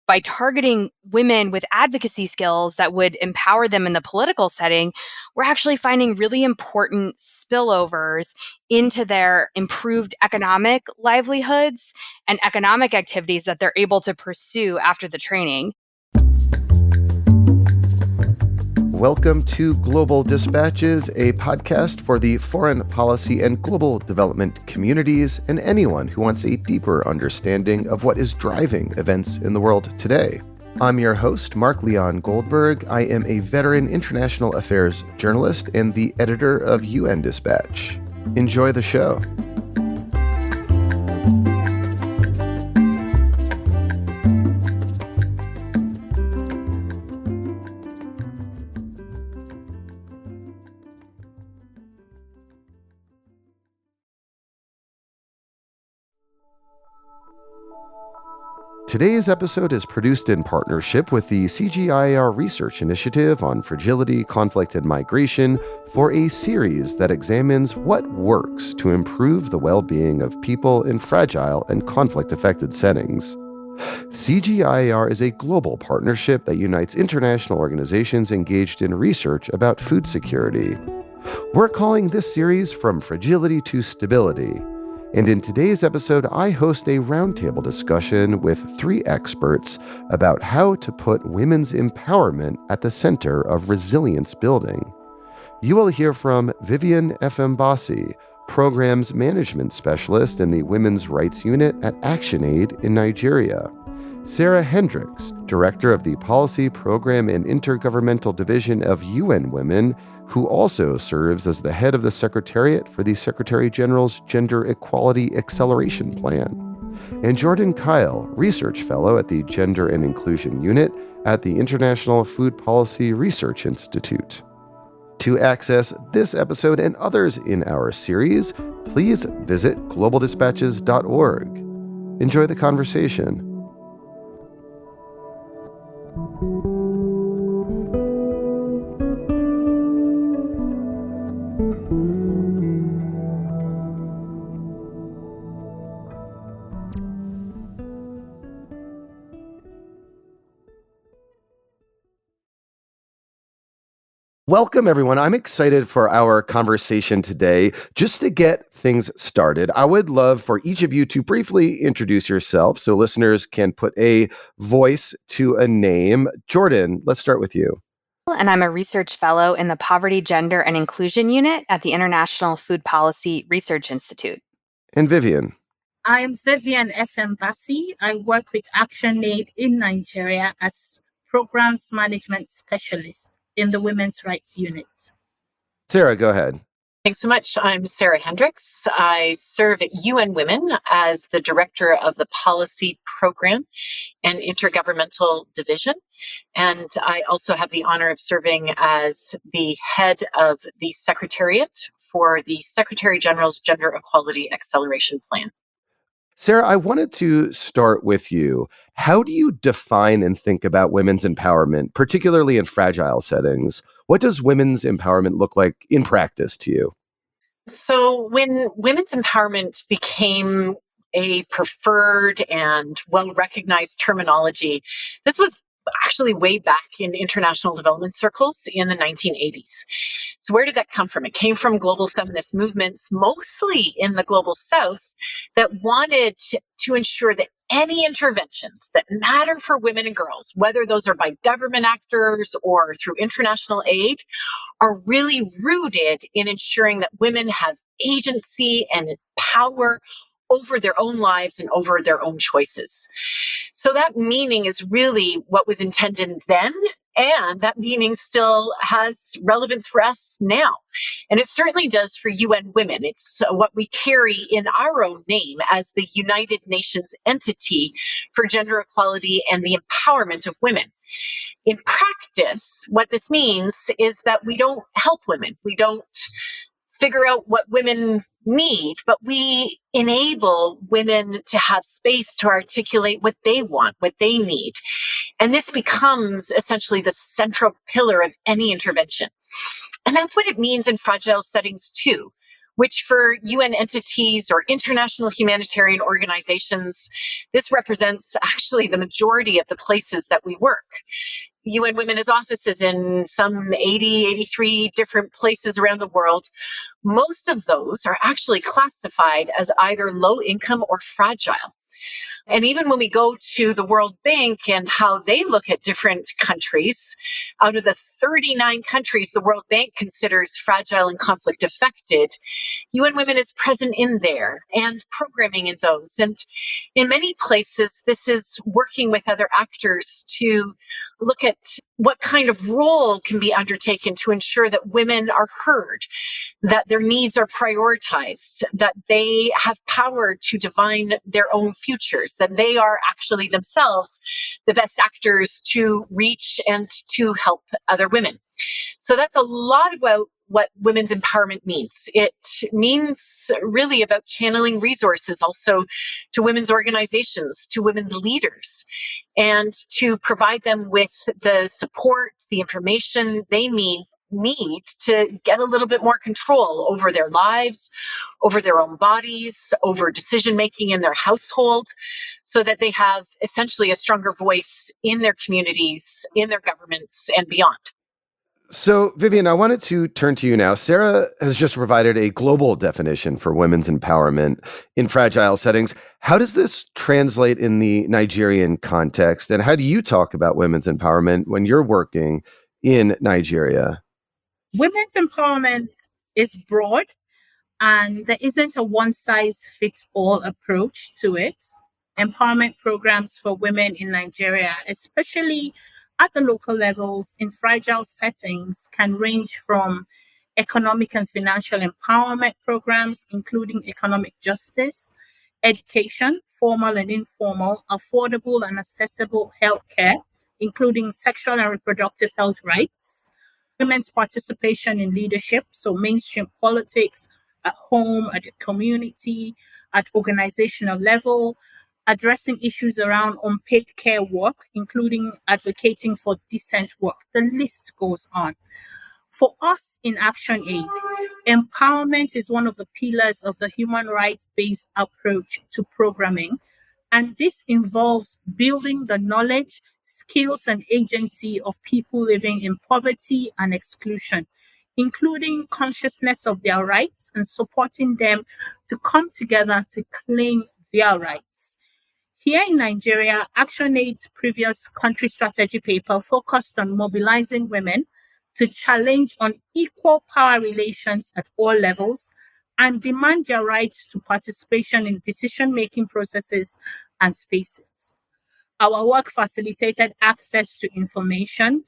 by targeting women with advocacy skills that would empower them in the political setting, we're actually finding really important spillovers into their improved economic livelihoods and economic activities that they're able to pursue after the training. Welcome to Global Dispatches, a podcast for the foreign policy and global development communities and anyone who wants a deeper understanding of what is driving events in the world today. I'm your host, Mark Leon Goldberg. I am a veteran international affairs journalist and the editor of UN Dispatch. Enjoy the show. Today's episode is produced in partnership with the CGIAR Research Initiative on Fragility, Conflict, and Migration for a series that examines what works to improve the well-being of people in fragile and conflict-affected settings. CGIAR is a global partnership that unites international organizations engaged in research about food security. We're calling this series From Fragility to Stability. And in today's episode, I host a roundtable discussion with three experts about how to put women's empowerment at the center of resilience building. You will hear from Vivian EfemBassey, Programs Management Specialist in the Women's Rights Unit at ActionAid in Nigeria; Sarah Hendricks, Director of the Policy, Program, and Intergovernmental Division of UN Women, who also serves as the head of the Secretariat for the Secretary General's Gender Equality Acceleration Plan; and Jordan Kyle, Research Fellow at the Gender and Inclusion Unit at the International Food Policy Research Institute. To access this episode and others in our series, please visit globaldispatches.org. Enjoy the conversation. Welcome, everyone. I'm excited for our conversation today. Just to get things started, I would love for each of you to briefly introduce yourself so listeners can put a voice to a name. Jordan, let's start with you. And I'm a research fellow in the Poverty, Gender, and Inclusion Unit at the International Food Policy Research Institute. And Vivian. I'm Vivian EfemBassey. I work with ActionAid in Nigeria as Programs Management Specialist in the Women's Rights Unit. Sarah, go ahead. Thanks so much. I'm Sarah Hendricks. I serve at UN Women as the Director of the Policy, Program, and Intergovernmental Division. And I also have the honor of serving as the head of the Secretariat for the Secretary General's Gender Equality Acceleration Plan. Sarah, I wanted to start with you. How do you define and think about women's empowerment, particularly in fragile settings? What does women's empowerment look like in practice to you? So when women's empowerment became a preferred and well-recognized terminology, this was actually way back in international development circles in the 1980s. So where did that come from? It came from global feminist movements, mostly in the global south, that wanted to ensure that any interventions that matter for women and girls, whether those are by government actors or through international aid, are really rooted in ensuring that women have agency and power over their own lives and over their own choices. So that meaning is really what was intended then, and that meaning still has relevance for us now. And it certainly does for UN Women. It's what we carry in our own name as the United Nations entity for gender equality and the empowerment of women. In practice, what this means is that we don't help women. We don't figure out what women need, but we enable women to have space to articulate what they want, what they need. And this becomes essentially the central pillar of any intervention. And that's what it means in fragile settings too. which for UN entities or international humanitarian organizations, this represents actually the majority of the places that we work. UN Women as offices in some 80, 83 different places around the world. Most of those are actually classified as either low income or fragile. And even when we go to the World Bank and how they look at different countries, out of the 39 countries the World Bank considers fragile and conflict affected, UN Women is present in there and programming in those. And in many places, this is working with other actors to look at what kind of role can be undertaken to ensure that women are heard, that their needs are prioritized, that they have power to define their own futures, that they are actually themselves the best actors to reach and to help other women. So that's a lot of what women's empowerment means. It means really about channeling resources also to women's organizations, to women's leaders, and to provide them with the support, the information they need to get a little bit more control over their lives, over their own bodies, over decision making in their household, so that they have essentially a stronger voice in their communities, in their governments, and beyond. So, Vivian, I wanted to turn to you now. Sarah has just provided a global definition for women's empowerment in fragile settings. How does this translate in the Nigerian context? And how do you talk about women's empowerment when you're working in Nigeria? Women's empowerment is broad, and there isn't a one-size-fits-all approach to it. Empowerment programs for women in Nigeria, especially at the local levels in fragile settings, can range from economic and financial empowerment programs, including economic justice, education, formal and informal, affordable and accessible healthcare, including sexual and reproductive health rights, women's participation in leadership, so mainstream politics, at home, at the community, at organizational level, addressing issues around unpaid care work, including advocating for decent work. The list goes on. For us in ActionAid, empowerment is one of the pillars of the human rights-based approach to programming, and this involves building the knowledge, skills, and agency of people living in poverty and exclusion, including consciousness of their rights and supporting them to come together to claim their rights. Here in Nigeria, ActionAid's previous country strategy paper focused on mobilizing women to challenge unequal power relations at all levels and demand their rights to participation in decision-making processes and spaces. Our work facilitated access to information,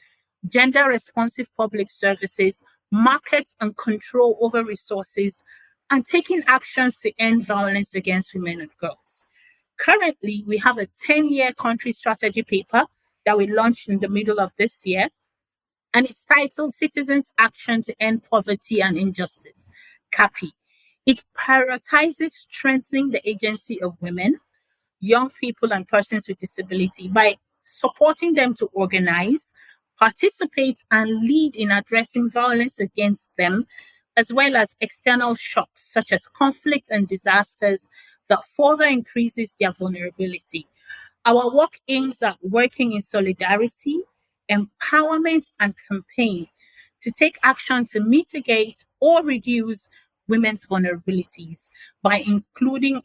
gender-responsive public services, market and control over resources, and taking actions to end violence against women and girls. Currently, we have a 10-year country strategy paper that we launched in the middle of this year, and it's titled Citizens' Action to End Poverty and Injustice, CAPI. It prioritizes strengthening the agency of women, young people, and persons with disability by supporting them to organize, participate, and lead in addressing violence against them, as well as external shocks such as conflict and disasters that further increases their vulnerability. Our work aims at working in solidarity, empowerment, and campaign to take action to mitigate or reduce women's vulnerabilities by including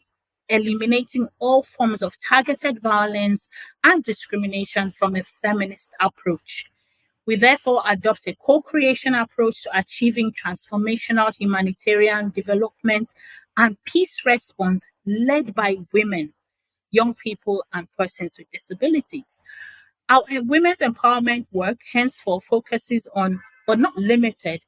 eliminating all forms of targeted violence and discrimination from a feminist approach. We therefore adopt a co-creation approach to achieving transformational humanitarian development and peace response led by women, young people, and persons with disabilities. Our women's empowerment work henceforth focuses on, but not limited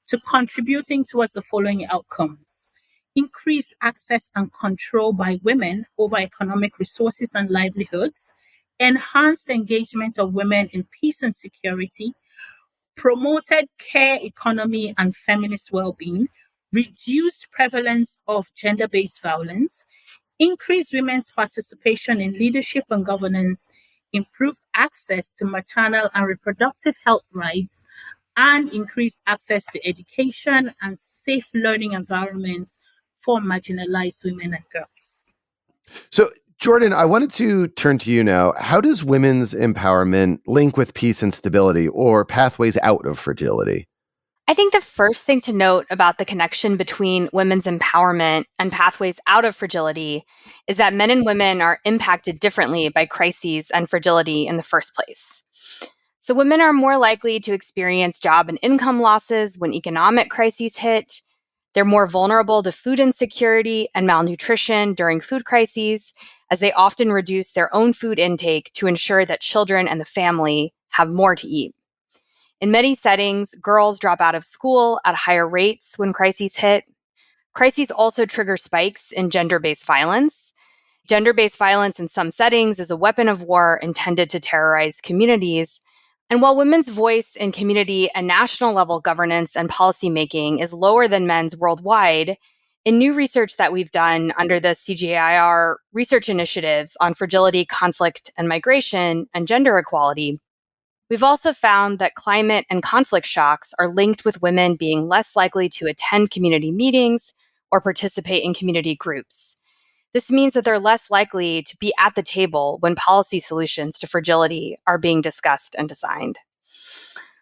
to, contributing towards the following outcomes: increased access and control by women over economic resources and livelihoods, enhanced engagement of women in peace and security, promoted care economy and feminist well-being, reduced prevalence of gender-based violence, increased women's participation in leadership and governance, improved access to maternal and reproductive health rights, and increased access to education and safe learning environments for marginalized women and girls. So, Jordan, I wanted to turn to you now. How does women's empowerment link with peace and stability or pathways out of fragility? I think the first thing to note about the connection between women's empowerment and pathways out of fragility is that men and women are impacted differently by crises and fragility in the first place. So women are more likely to experience job and income losses when economic crises hit. They're more vulnerable to food insecurity and malnutrition during food crises, as they often reduce their own food intake to ensure that children and the family have more to eat. In many settings, girls drop out of school at higher rates when crises hit. Crises also trigger spikes in gender-based violence. Gender-based violence in some settings is a weapon of war intended to terrorize communities. And while women's voice in community and national level governance and policymaking is lower than men's worldwide, in new research that we've done under the CGIAR Research Initiatives on fragility, conflict, and migration and gender equality, we've also found that climate and conflict shocks are linked with women being less likely to attend community meetings or participate in community groups. This means that they're less likely to be at the table when policy solutions to fragility are being discussed and designed.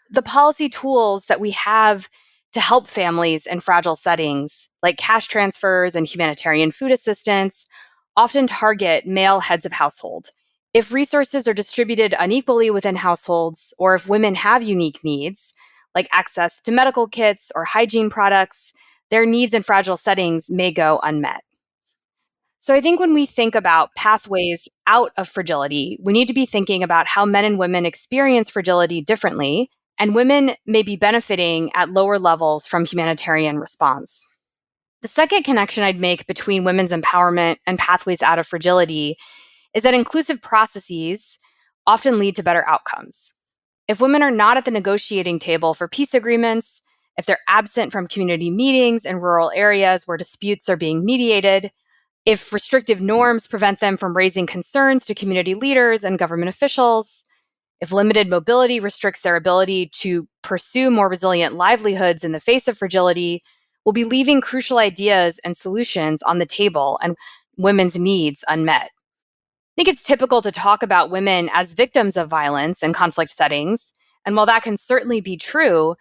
The policy tools that we have to help families in fragile settings, like cash transfers and humanitarian food assistance, often target male heads of household. If resources are distributed unequally within households, or if women have unique needs, like access to medical kits or hygiene products, their needs in fragile settings may go unmet. So I think when we think about pathways out of fragility, we need to be thinking about how men and women experience fragility differently, and women may be benefiting at lower levels from humanitarian response. The second connection I'd make between women's empowerment and pathways out of fragility is that inclusive processes often lead to better outcomes. If women are not at the negotiating table for peace agreements, if they're absent from community meetings in rural areas where disputes are being mediated, if restrictive norms prevent them from raising concerns to community leaders and government officials, if limited mobility restricts their ability to pursue more resilient livelihoods in the face of fragility, we'll be leaving crucial ideas and solutions on the table and women's needs unmet. I think it's typical to talk about women as victims of violence in conflict settings. And while that can certainly be true,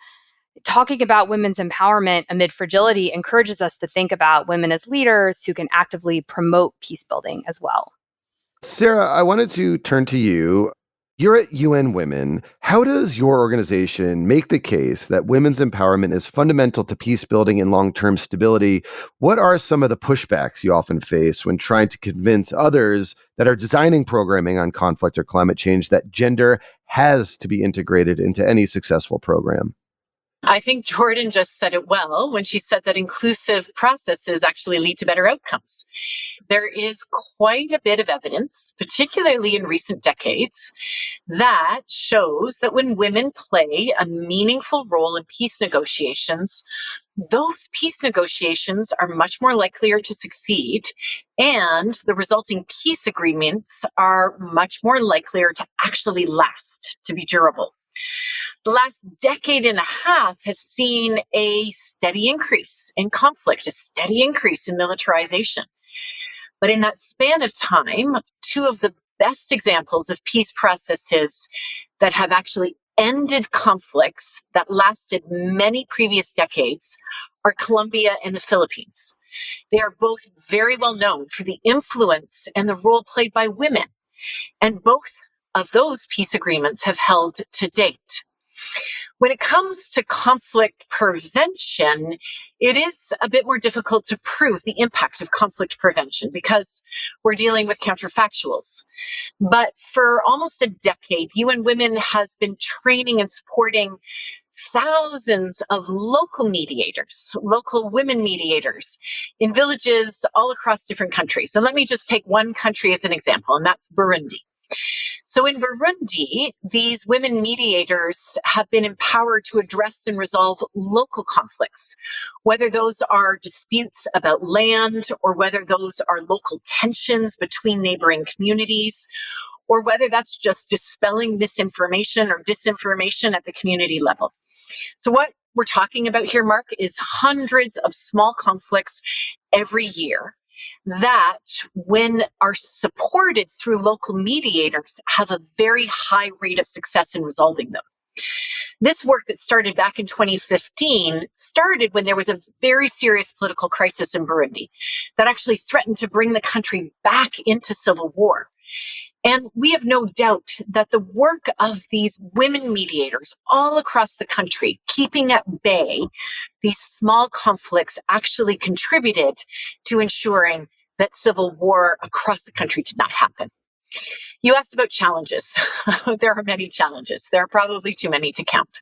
talking about women's empowerment amid fragility encourages us to think about women as leaders who can actively promote peace building as well. Sarah, I wanted to turn to you. You're at UN Women. How does your organization make the case that women's empowerment is fundamental to peace building and long-term stability? What are some of the pushbacks you often face when trying to convince others that are designing programming on conflict or climate change that gender has to be integrated into any successful program? I think Jordan just said it well when she said that inclusive processes actually lead to better outcomes. There is quite a bit of evidence, particularly in recent decades, that shows that when women play a meaningful role in peace negotiations, those peace negotiations are much more likelier to succeed, and the resulting peace agreements are much more likelier to actually last, to be durable. The last decade and a half has seen a steady increase in conflict, a steady increase in militarization. But in that span of time, two of the best examples of peace processes that have actually ended conflicts that lasted many previous decades are Colombia and the Philippines. They are both very well known for the influence and the role played by women, and both of those peace agreements have held to date. When it comes to conflict prevention, it is a bit more difficult to prove the impact of conflict prevention because we're dealing with counterfactuals. But for almost a decade, UN Women has been training and supporting thousands of local mediators, local women mediators in villages all across different countries. And let me just take one country as an example, and that's Burundi. So in Burundi, these women mediators have been empowered to address and resolve local conflicts, whether those are disputes about land or whether those are local tensions between neighboring communities, or whether that's just dispelling misinformation or disinformation at the community level. So what we're talking about here, Mark, is hundreds of small conflicts every year that, when are supported through local mediators, have a very high rate of success in resolving them. This work that started back in 2015 started when there was a very serious political crisis in Burundi that actually threatened to bring the country back into civil war. And we have no doubt that the work of these women mediators all across the country, keeping at bay these small conflicts, actually contributed to ensuring that civil war across the country did not happen. You asked about challenges. There are many challenges. There are probably too many to count.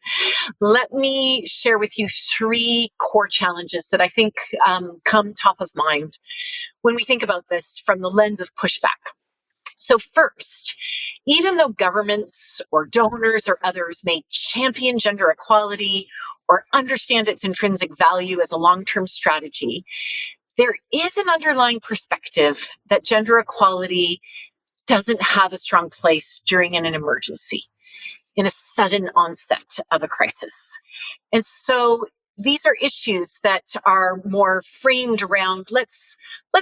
Let me share with you 3 core challenges that I think come top of mind when we think about this from the lens of pushback. So first, even though governments or donors or others may champion gender equality or understand its intrinsic value as a long-term strategy, there is an underlying perspective that gender equality doesn't have a strong place during an emergency, in a sudden onset of a crisis. And so these are issues that are more framed around, let's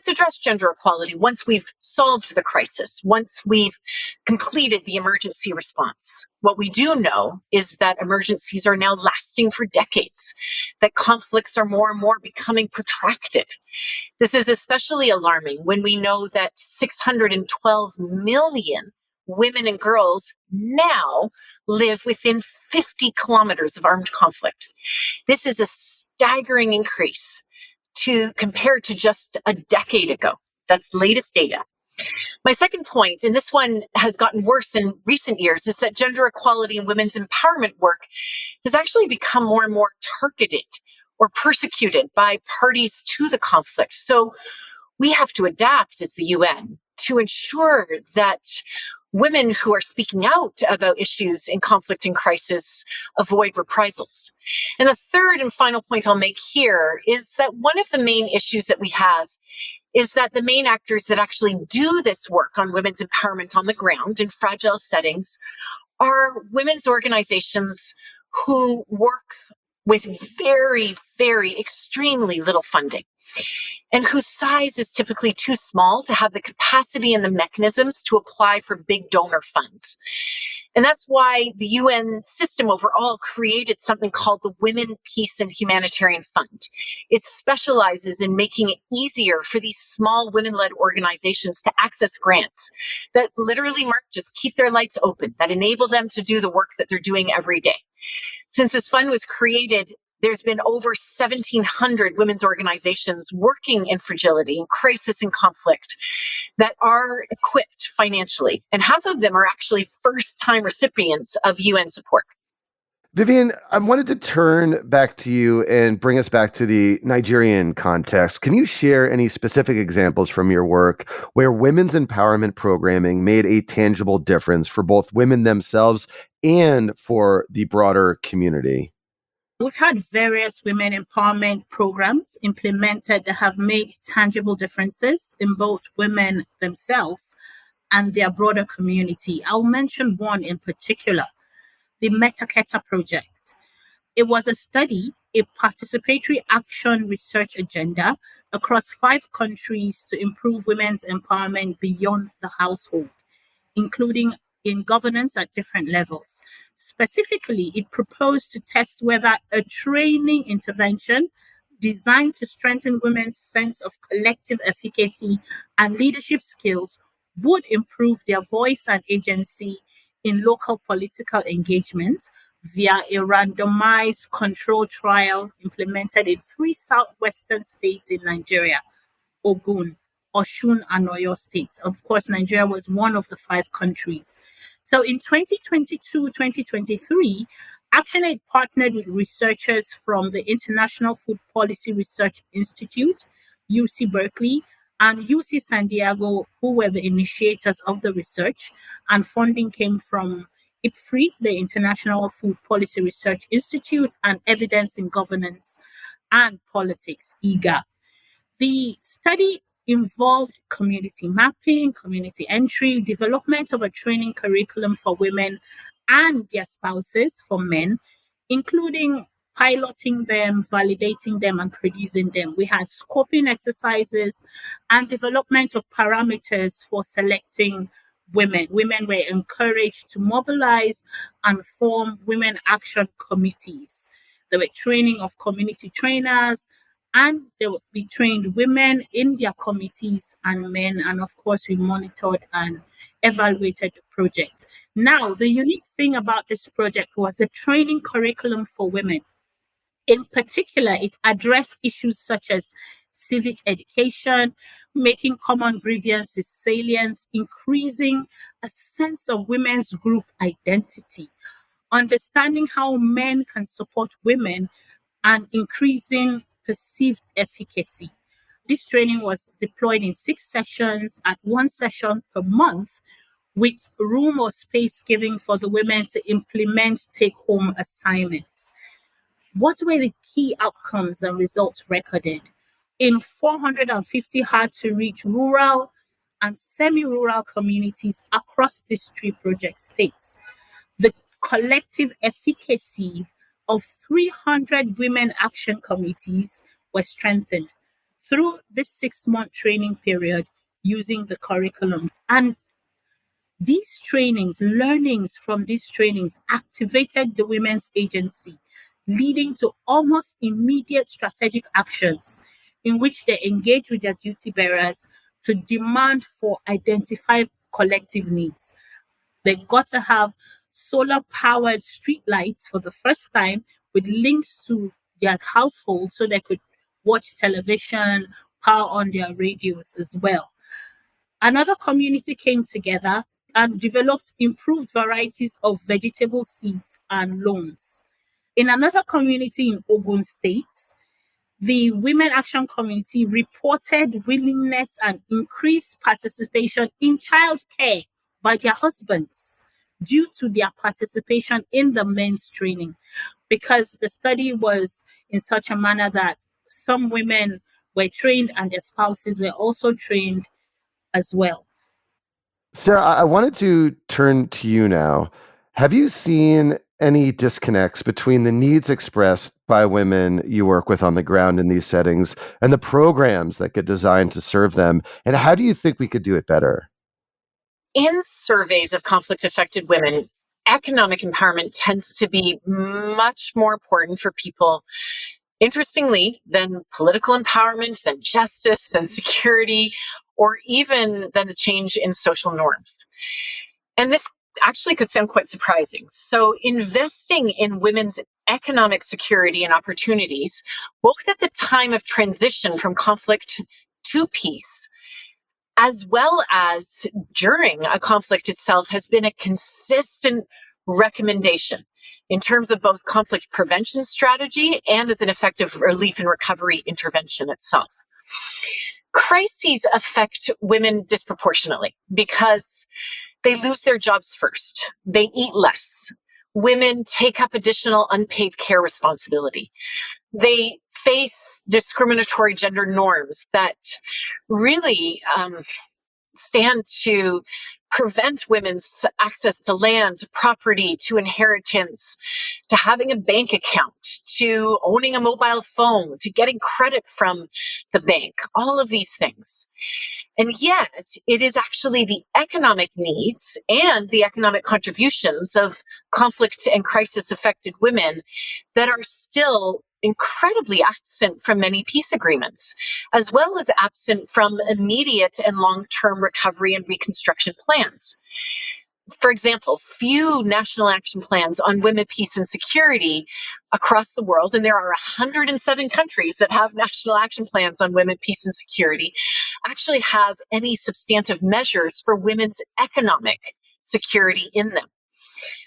address gender equality once we've solved the crisis, once we've completed the emergency response. What we do know is that emergencies are now lasting for decades, that conflicts are more and more becoming protracted. This is especially alarming when we know that 612 million women and girls now live within 50 kilometers of armed conflict. This is a staggering increase compared to just a decade ago. That's latest data. My second point, and this one has gotten worse in recent years, is that gender equality and women's empowerment work has actually become more and more targeted or persecuted by parties to the conflict. So we have to adapt as the UN to ensure that women who are speaking out about issues in conflict and crisis avoid reprisals. And the third and final point I'll make here is that one of the main issues that we have is that the main actors that actually do this work on women's empowerment on the ground in fragile settings are women's organizations who work with very, very extremely little funding, and whose size is typically too small to have the capacity and the mechanisms to apply for big donor funds. And that's why the UN system overall created something called the Women, Peace, and Humanitarian Fund. It specializes in making it easier for these small women-led organizations to access grants that literally, Mark, just keep their lights open, that enable them to do the work that they're doing every day. Since this fund was created, there's been over 1,700 women's organizations working in fragility and crisis and conflict that are equipped financially. And half of them are actually first-time recipients of UN support. Vivian, I wanted to turn back to you and bring us back to the Nigerian context. Can you share any specific examples from your work where women's empowerment programming made a tangible difference for both women themselves and for the broader community? We've had various women empowerment programs implemented that have made tangible differences in both women themselves and their broader community. I'll mention one in particular, the Metaketa project. It was a study, a participatory action research agenda across 5 countries to improve women's empowerment beyond the household, including in governance at different levels. Specifically, it proposed to test whether a training intervention designed to strengthen women's sense of collective efficacy and leadership skills would improve their voice and agency in local political engagement via a randomized control trial implemented in 3 southwestern states in Nigeria: Ogun, Osun, and Oyo states. Of course, Nigeria was one of the 5 countries. So in 2022-2023, ActionAid partnered with researchers from the International Food Policy Research Institute, UC Berkeley, and UC San Diego, who were the initiators of the research, and funding came from IPFRI, the International Food Policy Research Institute, and Evidence in Governance and Politics, EGA. The study involved community mapping, community entry, development of a training curriculum for women and their spouses for men, including piloting them, validating them, and producing them. We had scoping exercises and development of parameters for selecting women. Women were encouraged to mobilize and form women action committees. There were training of community trainers, and there would be trained women in their committees and men. And of course, we monitored and evaluated the project. Now, the unique thing about this project was a training curriculum for women. In particular, it addressed issues such as civic education, making common grievances salient, increasing a sense of women's group identity, understanding how men can support women, and increasing perceived efficacy. This training was deployed in 6 sessions at 1 session per month, with room or space given for the women to implement take-home assignments. What were the key outcomes and results recorded? In 450 hard-to-reach rural and semi-rural communities across these 3 project states, the collective efficacy of 300 women action committees was strengthened through this 6-month training period using the curriculums. And these trainings, learnings from these trainings activated the women's agency, leading to almost immediate strategic actions in which they engage with their duty bearers to demand for identified collective needs. They got to have solar-powered streetlights for the first time with links to their household so they could watch television, power on their radios as well. Another community came together and developed improved varieties of vegetable seeds and loans. In another community in Ogun State, the Women Action Committee reported willingness and increased participation in childcare by their husbands due to their participation in the men's training, because the study was in such a manner that some women were trained and their spouses were also trained as well. Sarah, I wanted to turn to you now. Have you seen any disconnects between the needs expressed by women you work with on the ground in these settings and the programs that get designed to serve them? And how do you think we could do it better? In surveys of conflict-affected women, economic empowerment tends to be much more important for people, interestingly, than political empowerment, than justice, than security, or even than the change in social norms. And this actually could sound quite surprising. So investing in women's economic security and opportunities, both at the time of transition from conflict to peace, as well as during a conflict itself, has been a consistent recommendation in terms of both conflict prevention strategy and as an effective relief and recovery intervention itself. Crises affect women disproportionately because they lose their jobs first. They eat less. Women take up additional unpaid care responsibility. They face discriminatory gender norms that really stand to prevent women's access to land, to property, to inheritance, to having a bank account, to owning a mobile phone, to getting credit from the bank, all of these things. And yet, it is actually the economic needs and the economic contributions of conflict and crisis affected women that are still incredibly absent from many peace agreements, as well as absent from immediate and long-term recovery and reconstruction plans. For example, few national action plans on women, peace, and security across the world, and there are 107 countries that have national action plans on women, peace, and security, actually have any substantive measures for women's economic security in them.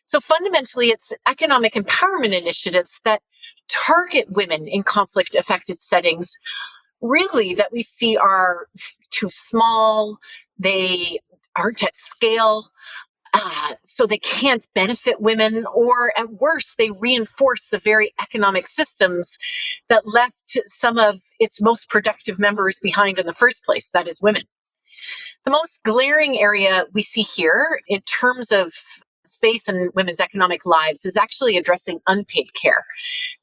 So fundamentally, it's economic empowerment initiatives that target women in conflict-affected settings, really, that we see are too small, they aren't at scale, so they can't benefit women, or at worst, they reinforce the very economic systems that left some of its most productive members behind in the first place, that is women. The most glaring area we see here in terms of space in women's economic lives is actually addressing unpaid care.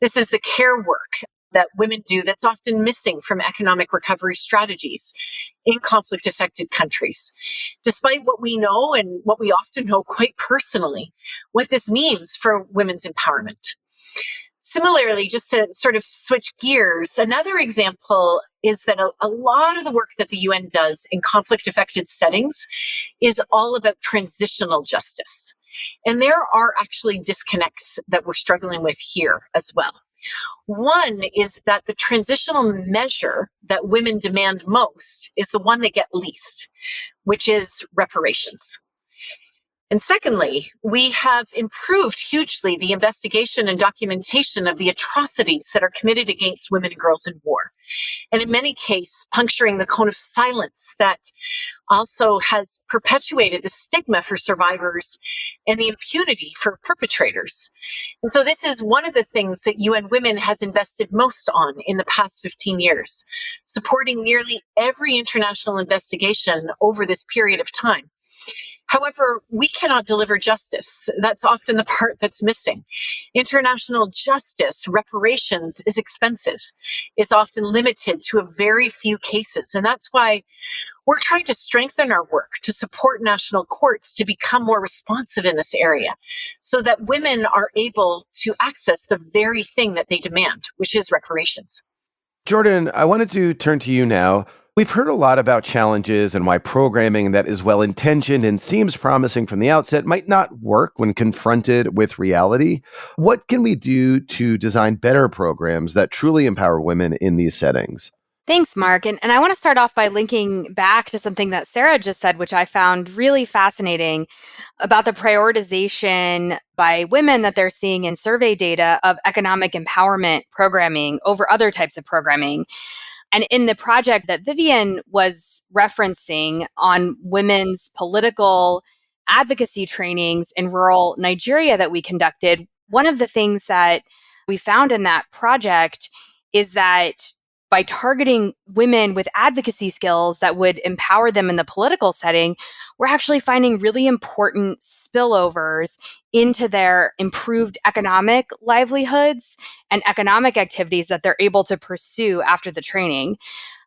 This is the care work that women do that's often missing from economic recovery strategies in conflict affected countries. Despite what we know and what we often know quite personally, what this means for women's empowerment. Similarly, just to sort of switch gears, another example is that a lot of the work that the UN does in conflict affected settings is all about transitional justice. And there are actually disconnects that we're struggling with here as well. One is that the transitional measure that women demand most is the one they get least, which is reparations. And secondly, we have improved hugely the investigation and documentation of the atrocities that are committed against women and girls in war. And in many cases, puncturing the cone of silence that also has perpetuated the stigma for survivors and the impunity for perpetrators. And so this is one of the things that UN Women has invested most on in the past 15 years, supporting nearly every international investigation over this period of time. However, we cannot deliver justice. That's often the part that's missing. International justice, reparations, is expensive. It's often limited to a very few cases. And that's why we're trying to strengthen our work to support national courts to become more responsive in this area so that women are able to access the very thing that they demand, which is reparations. Jordan, I wanted to turn to you now. We've heard a lot about challenges and why programming that is well-intentioned and seems promising from the outset might not work when confronted with reality. What can we do to design better programs that truly empower women in these settings? Thanks, Mark. And I want to start off by linking back to something that Sarah just said, which I found really fascinating about the prioritization by women that they're seeing in survey data of economic empowerment programming over other types of programming. And in the project that Vivian was referencing on women's political advocacy trainings in rural Nigeria that we conducted, one of the things that we found in that project is that by targeting women with advocacy skills that would empower them in the political setting, we're actually finding really important spillovers into their improved economic livelihoods and economic activities that they're able to pursue after the training.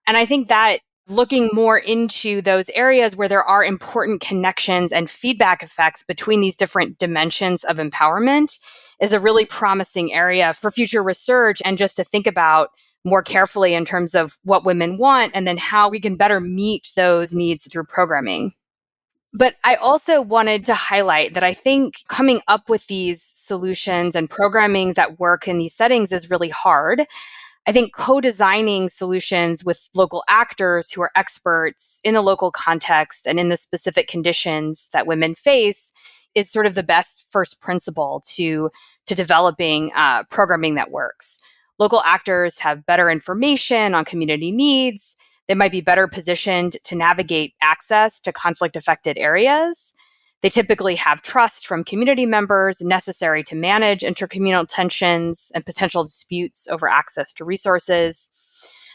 And I think that looking more into those areas where there are important connections and feedback effects between these different dimensions of empowerment is a really promising area for future research and just to think about more carefully in terms of what women want and then how we can better meet those needs through programming. But I also wanted to highlight that I think coming up with these solutions and programming that work in these settings is really hard. I think co-designing solutions with local actors who are experts in the local context and in the specific conditions that women face is sort of the best first principle to developing programming that works. Local actors have better information on community needs. They might be better positioned to navigate access to conflict-affected areas. They typically have trust from community members necessary to manage intercommunal tensions and potential disputes over access to resources.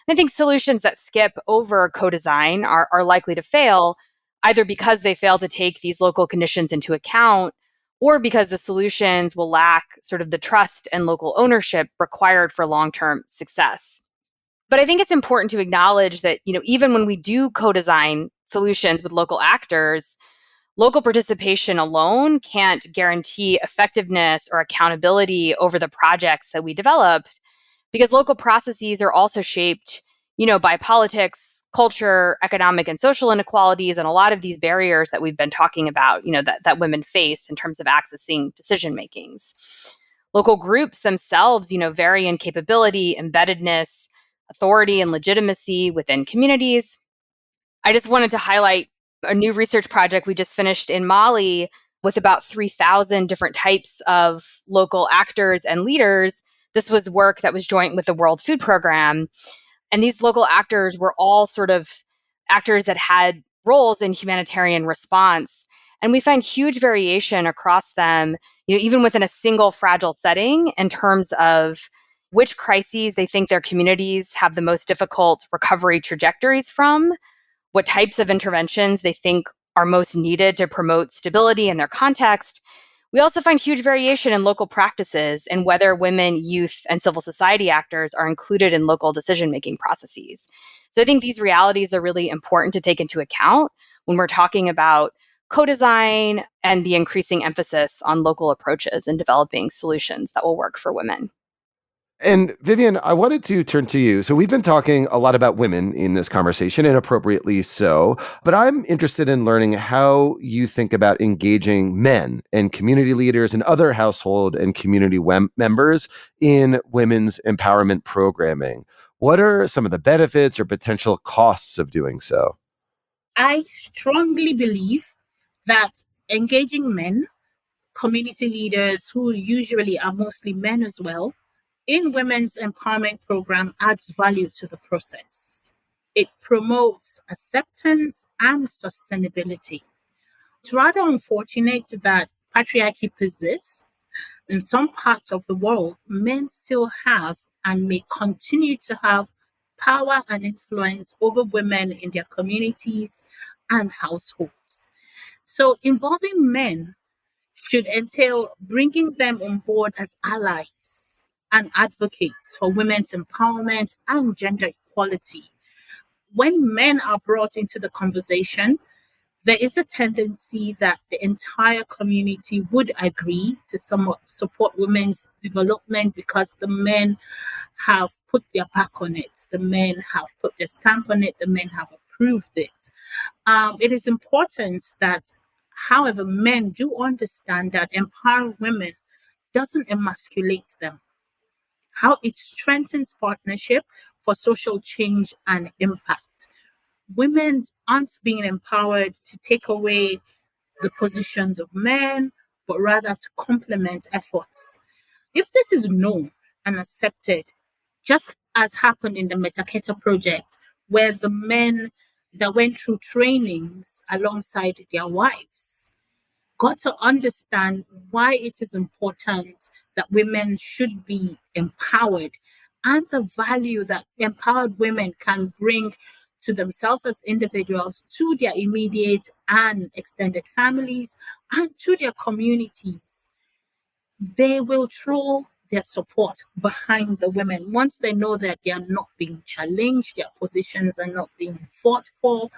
And I think solutions that skip over co-design are likely to fail, either because they fail to take these local conditions into account or because the solutions will lack sort of the trust and local ownership required for long-term success. But I think it's important to acknowledge that, even when we do co-design solutions with local actors, local participation alone can't guarantee effectiveness or accountability over the projects that we develop because local processes are also shaped by politics, culture, economic and social inequalities, and a lot of these barriers that we've been talking about, that women face in terms of accessing decision makings. Local groups themselves, vary in capability, embeddedness, authority, and legitimacy within communities. I just wanted to highlight a new research project we just finished in Mali with about 3,000 different types of local actors and leaders. This was work that was joint with the World Food Program. And these local actors were all sort of actors that had roles in humanitarian response. And we find huge variation across them, even within a single fragile setting in terms of which crises they think their communities have the most difficult recovery trajectories from, what types of interventions they think are most needed to promote stability in their context, We also find huge variation in local practices and whether women, youth, and civil society actors are included in local decision-making processes. So I think these realities are really important to take into account when we're talking about co-design and the increasing emphasis on local approaches in developing solutions that will work for women. And Vivian, I wanted to turn to you. So we've been talking a lot about women in this conversation, and appropriately so, but I'm interested in learning how you think about engaging men and community leaders and other household and community members in women's empowerment programming. What are some of the benefits or potential costs of doing so? I strongly believe that engaging men, community leaders who usually are mostly men as well, in women's empowerment program adds value to the process. It promotes acceptance and sustainability. It's rather unfortunate that patriarchy persists. In some parts of the world, men still have and may continue to have power and influence over women in their communities and households. So, involving men should entail bringing them on board as allies and advocates for women's empowerment and gender equality. When men are brought into the conversation, there is a tendency that the entire community would agree to somewhat support women's development because the men have put their back on it, the men have put their stamp on it, the men have approved it. It is important that, however, men do understand that empowering women doesn't emasculate them, how it strengthens partnership for social change and impact. Women aren't being empowered to take away the positions of men, but rather to complement efforts. If this is known and accepted, just as happened in the Metaketa project, where the men that went through trainings alongside their wives got to understand why it is important that women should be empowered and the value that empowered women can bring to themselves as individuals, to their immediate and extended families, and to their communities. They will throw their support behind the women once they know that they are not being challenged, their positions are not being fought for.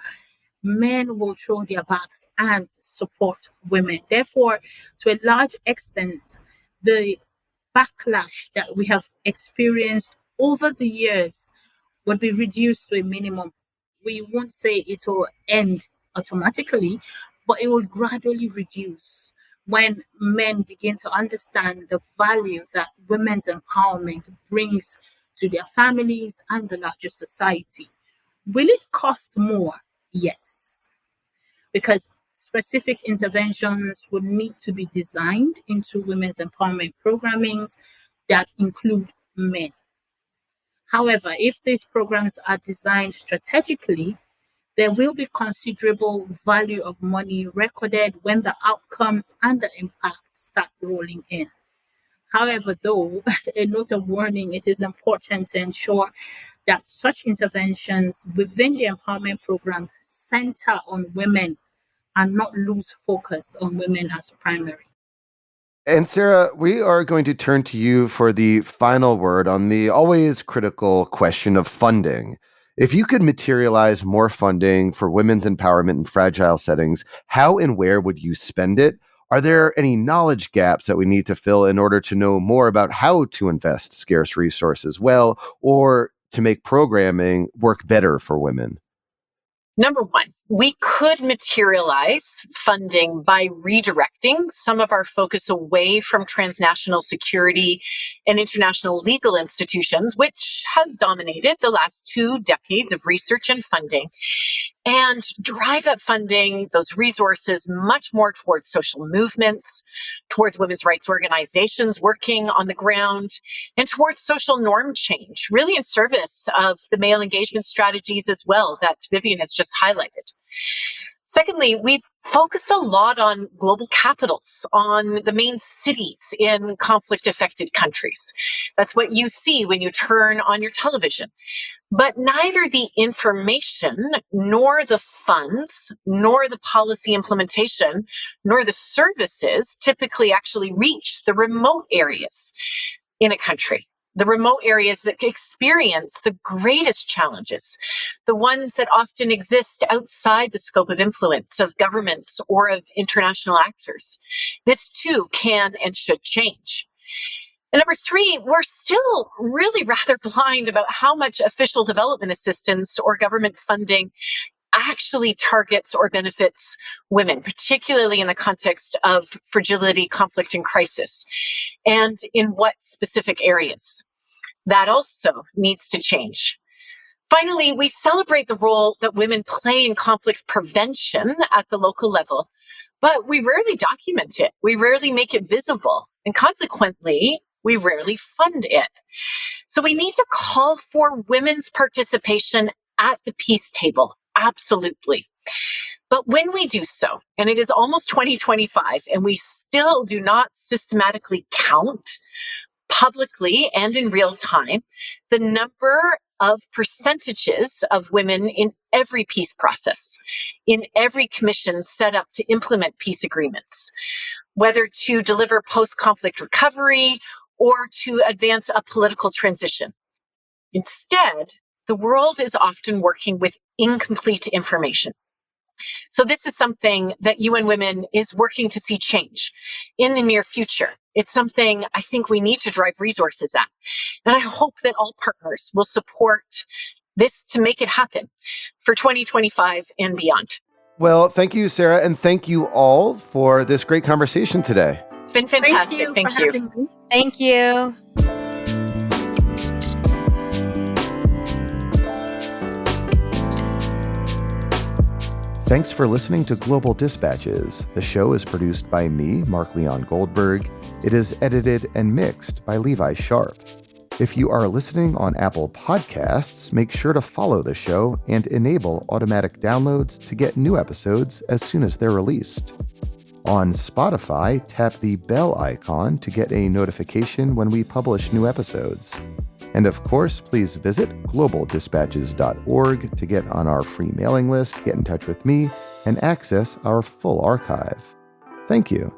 Men will throw their backs and support women. Therefore, to a large extent, the backlash that we have experienced over the years would be reduced to a minimum. We won't say it will end automatically, but it will gradually reduce when men begin to understand the value that women's empowerment brings to their families and the larger society. Will it cost more? Yes, because specific interventions would need to be designed into women's empowerment programmings that include men. However, if these programs are designed strategically, there will be considerable value of money recorded when the outcomes and the impacts start rolling in. However, though, a note of warning, it is important to ensure that such interventions within the empowerment program center on women and not lose focus on women as primary. And Sarah, we are going to turn to you for the final word on the always critical question of funding. If you could materialize more funding for women's empowerment in fragile settings, how and where would you spend it? Are there any knowledge gaps that we need to fill in order to know more about how to invest scarce resources well, or to make programming work better for women? Number one, we could materialize funding by redirecting some of our focus away from transnational security and international legal institutions, which has dominated the last 2 decades of research and funding, and drive that funding, those resources, much more towards social movements, towards women's rights organizations working on the ground, and towards social norm change, really in service of the male engagement strategies as well that Vivian has just highlighted. Secondly, we've focused a lot on global capitals, on the main cities in conflict-affected countries. That's what you see when you turn on your television. But neither the information, nor the funds, nor the policy implementation, nor the services typically actually reach the remote areas in a country. The remote areas that experience the greatest challenges, the ones that often exist outside the scope of influence of governments or of international actors. This too can and should change. And number three, we're still really rather blind about how much official development assistance or government funding actually targets or benefits women, particularly in the context of fragility, conflict, and crisis, and in what specific areas. That also needs to change. Finally, we celebrate the role that women play in conflict prevention at the local level, but we rarely document it. We rarely make it visible, and consequently, we rarely fund it. So we need to call for women's participation at the peace table, absolutely. But when we do so, and it is almost 2025, and we still do not systematically count publicly and in real time the number of percentages of women in every peace process, in every commission set up to implement peace agreements, whether to deliver post-conflict recovery or to advance a political transition. Instead, the world is often working with incomplete information. So this is something that UN Women is working to see change in the near future. It's something I think we need to drive resources at. And I hope that all partners will support this to make it happen for 2025 and beyond. Well, thank you, Sarah, and thank you all for this great conversation today. It's been fantastic. Thank you for having me. Thank you. Thanks for listening to Global Dispatches. The show is produced by me, Mark Leon Goldberg. It is edited and mixed by Levi Sharp. If you are listening on Apple Podcasts, make sure to follow the show and enable automatic downloads to get new episodes as soon as they're released. On Spotify, tap the bell icon to get a notification when we publish new episodes. And of course, please visit globaldispatches.org to get on our free mailing list, get in touch with me, and access our full archive. Thank you.